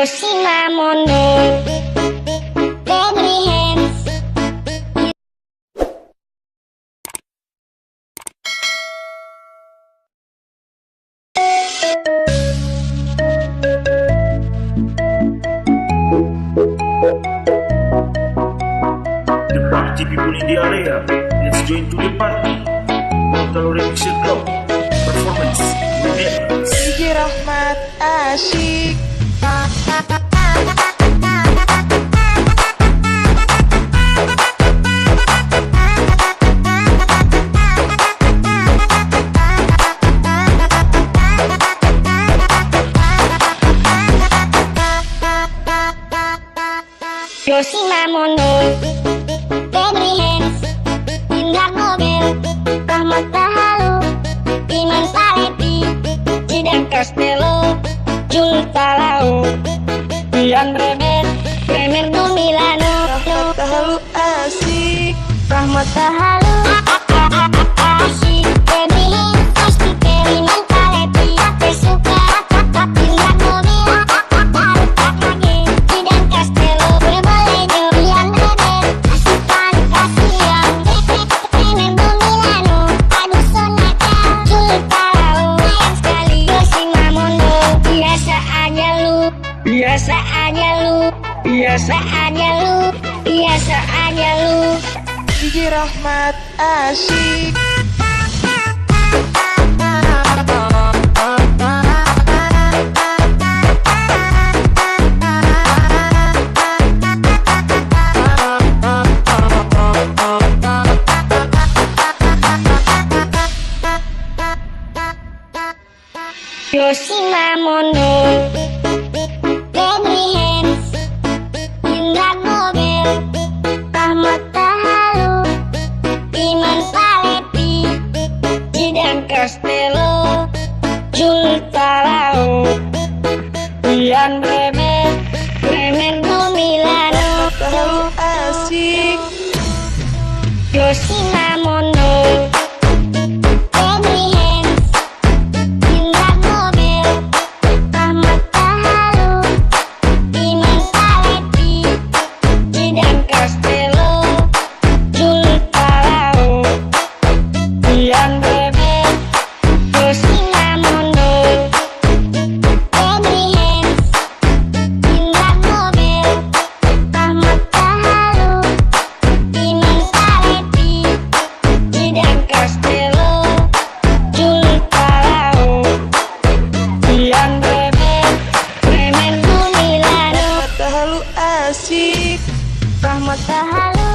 Yoshimamono, Deadly Hands. The party people in the area, let's join to the party. Total Remixer Club performance remix. DJ Rahmat Asyik. Yoshimamono, Deadly Hands, Indra Nobel, Rahmat Tahalu, Iman Palepi, Cidang Castello, Jul Talau, Ian Bremen, Premier do Milano, Rahmat Tahalu Asyik. Rahmat Tahalu, Asyik, Deadly Hands, Pasti Iman Palepi, Ate Suka, Indra Nobel, Arukage, Cidang Castello, Berbolejo, Ian Bremen, Asupan Kasiang, Premier do Milano, Aduh Sonata, Jul Talau, sayang sekali, Yoshimamono, biasa aja lu, biasa aja lu, biasa aja lu, biasa aja lu. DJ Rahmat Asyik. Yoshimamono, Deadly Hands, Indra Nobel, Rahmat Tahalu, Iman Palepi, Cidang Castello, Jul Talau, Ian Bremen, Premier do Milano, Tahalu Asyik. Yoshimamono, Deadly Hands, Indra Nobel, Rahmat Tahalu, Iman Palepi, Cidang Castello, Jul Talau, Ian Bremen, Yoshimamono, Deadly Hands, Indra Nobel, Rahmat Tahalu, Iman Palepi, Cidang Castello, Jul Talau, Ian Bremen, Premier do Milano, Rahmat Tahalu Asyik. Rahmat Tahalu.